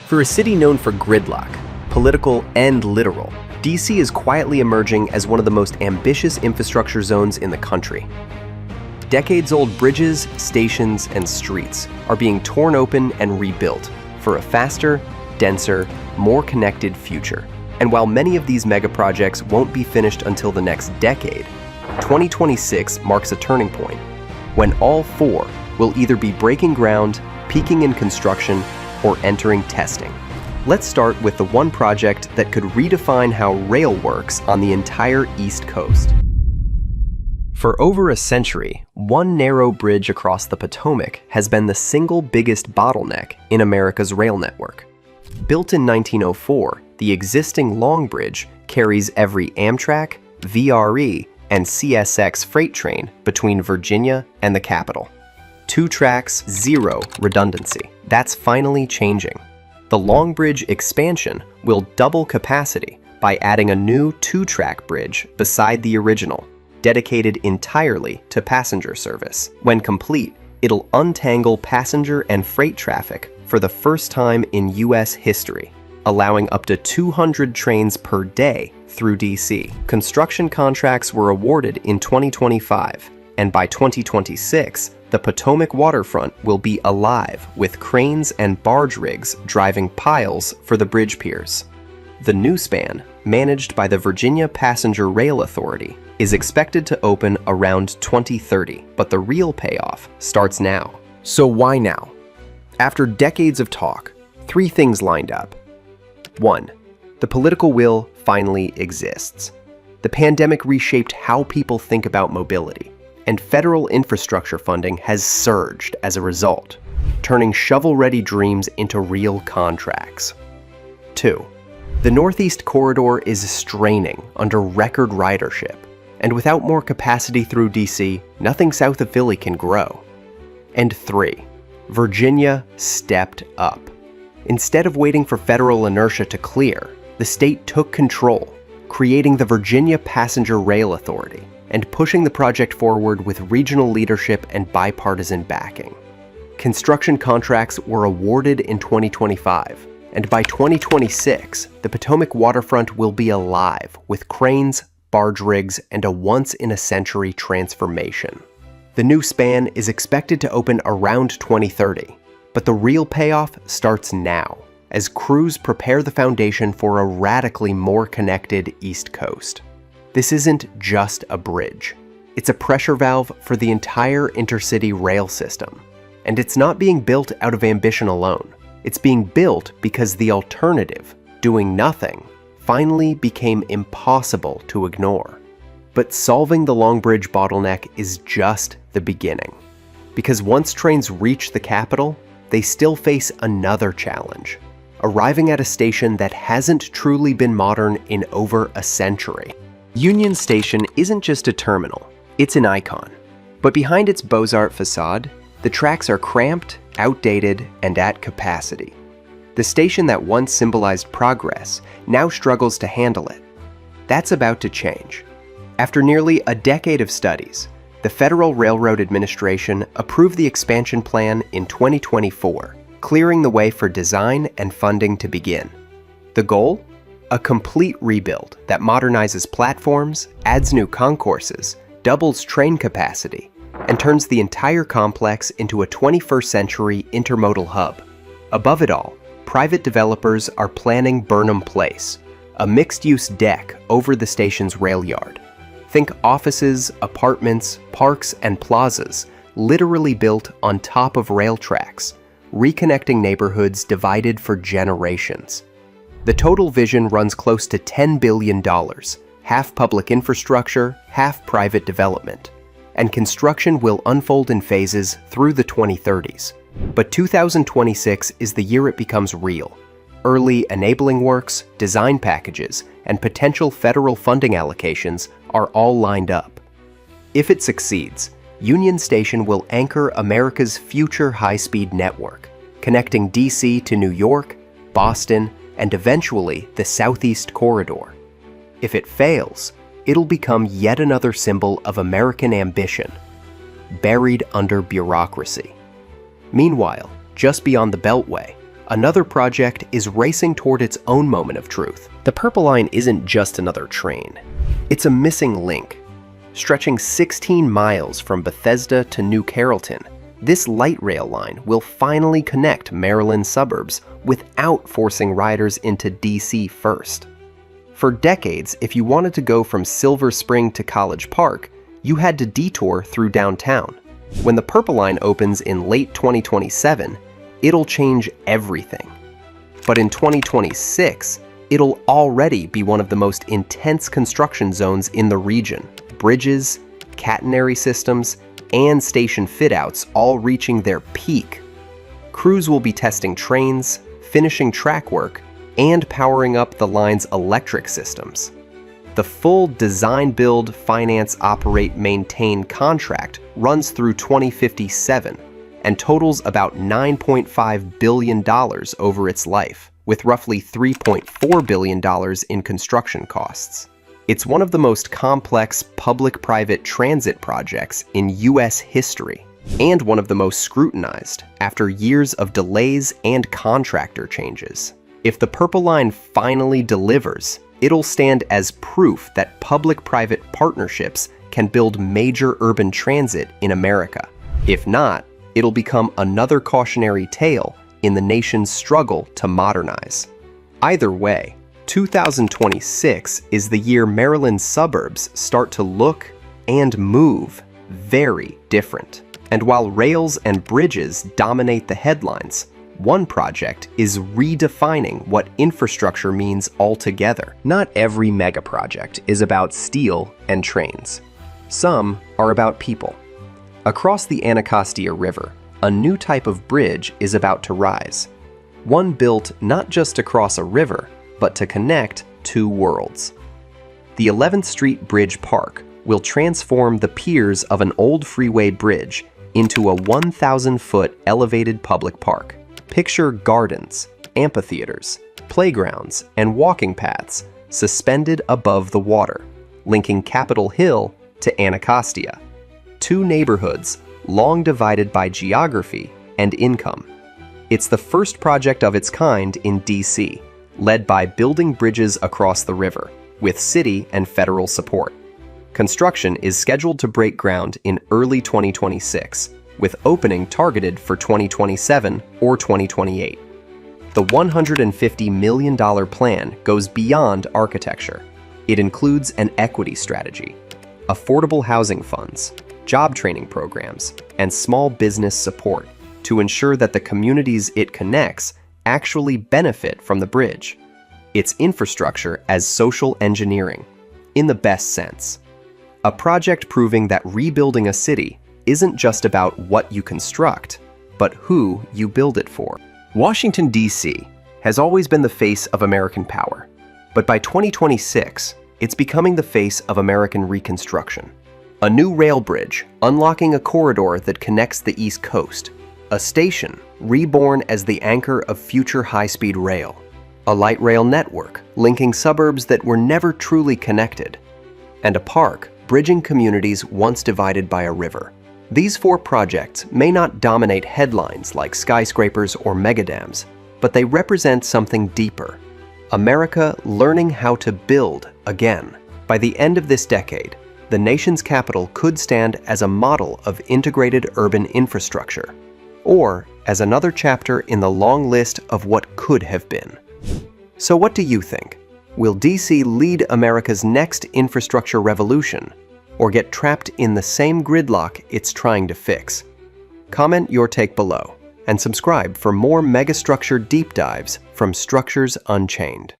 For a city known for gridlock, political and literal, D.C. is quietly emerging as one of the most ambitious infrastructure zones in the country. Decades-old bridges, stations, and streets are being torn open and rebuilt for a faster, denser, more connected future. And while many of these megaprojects won't be finished until the next decade, 2026 marks a turning point when all four will either be breaking ground, peaking in construction, or entering testing. Let's start with the one project that could redefine how rail works on the entire East Coast. For over a century, one narrow bridge across the Potomac has been the single biggest bottleneck in America's rail network. Built in 1904, the existing Long Bridge carries every Amtrak, VRE, and CSX freight train between Virginia and the capital. 2 tracks, 0 redundancy. That's finally changing. The Long Bridge expansion will double capacity by adding a new 2-track bridge beside the original, dedicated entirely to passenger service. When complete, it'll untangle passenger and freight traffic for the first time in U.S. history, allowing up to 200 trains per day through D.C. Construction contracts were awarded in 2025, and by 2026, the Potomac waterfront will be alive with cranes and barge rigs driving piles for the bridge piers. The new span, managed by the Virginia Passenger Rail Authority, is expected to open around 2030, but the real payoff starts now. So why now? After decades of talk, 3 things lined up. 1. The political will finally exists. The pandemic reshaped how people think about mobility, and federal infrastructure funding has surged as a result, turning shovel-ready dreams into real contracts. 2. The Northeast Corridor is straining under record ridership, and without more capacity through DC, nothing south of Philly can grow. And 3. Virginia stepped up. Instead of waiting for federal inertia to clear, the state took control, creating the Virginia Passenger Rail Authority and pushing the project forward with regional leadership and bipartisan backing. Construction contracts were awarded in 2025, and by 2026, the Potomac waterfront will be alive with cranes, barge rigs, and a once-in-a-century transformation. The new span is expected to open around 2030, but the real payoff starts now, as crews prepare the foundation for a radically more connected East Coast. This isn't just a bridge. It's a pressure valve for the entire intercity rail system. And it's not being built out of ambition alone. It's being built because the alternative, doing nothing, finally became impossible to ignore. But solving the Long Bridge bottleneck is just the beginning. Because once trains reach the capital, they still face another challenge: arriving at a station that hasn't truly been modern in over a century. Union Station isn't just a terminal, it's an icon. But behind its Beaux-Arts facade, the tracks are cramped, outdated, and at capacity. The station that once symbolized progress now struggles to handle it. That's about to change. After nearly a decade of studies, the Federal Railroad Administration approved the expansion plan in 2024, clearing the way for design and funding to begin. The goal? A complete rebuild that modernizes platforms, adds new concourses, doubles train capacity, and turns the entire complex into a 21st century intermodal hub. Above it all, private developers are planning Burnham Place, a mixed-use deck over the station's rail yard. Think offices, apartments, parks, and plazas literally built on top of rail tracks, reconnecting neighborhoods divided for generations. The total vision runs close to $10 billion, half public infrastructure, half private development, and construction will unfold in phases through the 2030s. But 2026 is the year it becomes real. Early enabling works, design packages, and potential federal funding allocations are all lined up. If it succeeds, Union Station will anchor America's future high-speed network, connecting DC to New York, Boston, and eventually the Southeast Corridor. If it fails, it'll become yet another symbol of American ambition, buried under bureaucracy. Meanwhile, just beyond the Beltway, Another project is racing toward its own moment of truth. The Purple Line isn't just another train. It's a missing link. Stretching 16 miles from Bethesda to New Carrollton, this light rail line will finally connect Maryland suburbs without forcing riders into D.C. first. For decades, if you wanted to go from Silver Spring to College Park, you had to detour through downtown. When the Purple Line opens in late 2027, it'll change everything. But in 2026, it'll already be one of the most intense construction zones in the region. Bridges, catenary systems, and station fit-outs all reaching their peak. Crews will be testing trains, finishing track work, and powering up the line's electric systems. The full design, build, finance, operate, maintain contract runs through 2057 and totals about $9.5 billion over its life, with roughly $3.4 billion in construction costs. It's one of the most complex public-private transit projects in U.S. history, and one of the most scrutinized after years of delays and contractor changes. If the Purple Line finally delivers, it'll stand as proof that public-private partnerships can build major urban transit in America. If not, it'll become another cautionary tale in the nation's struggle to modernize. Either way, 2026 is the year Maryland's suburbs start to look and move very different. And while rails and bridges dominate the headlines, one project is redefining what infrastructure means altogether. Not every megaproject is about steel and trains. Some are about people. Across the Anacostia River, a new type of bridge is about to rise. One built not just to cross a river, but to connect two worlds. The 11th Street Bridge Park will transform the piers of an old freeway bridge into a 1,000-foot elevated public park. Picture gardens, amphitheaters, playgrounds, and walking paths suspended above the water, linking Capitol Hill to Anacostia, two neighborhoods long divided by geography and income. It's the first project of its kind in D.C., led by Building Bridges Across the River, with city and federal support. Construction is scheduled to break ground in early 2026, with opening targeted for 2027 or 2028. The $150 million plan goes beyond architecture. It includes an equity strategy, affordable housing funds, job training programs, and small business support to ensure that the communities it connects actually benefit from the bridge. It's infrastructure as social engineering, in the best sense. A project proving that rebuilding a city isn't just about what you construct, but who you build it for. Washington, D.C. has always been the face of American power, but by 2026, it's becoming the face of American reconstruction. A new rail bridge unlocking a corridor that connects the East Coast, a station reborn as the anchor of future high-speed rail, a light rail network linking suburbs that were never truly connected, and a park bridging communities once divided by a river. These four projects may not dominate headlines like skyscrapers or megadams, but they represent something deeper. America learning how to build again. By the end of this decade, the nation's capital could stand as a model of integrated urban infrastructure, or as another chapter in the long list of what could have been. So what do you think? Will D.C. lead America's next infrastructure revolution, or get trapped in the same gridlock it's trying to fix? Comment your take below, and subscribe for more megastructure deep dives from Structures Unchained.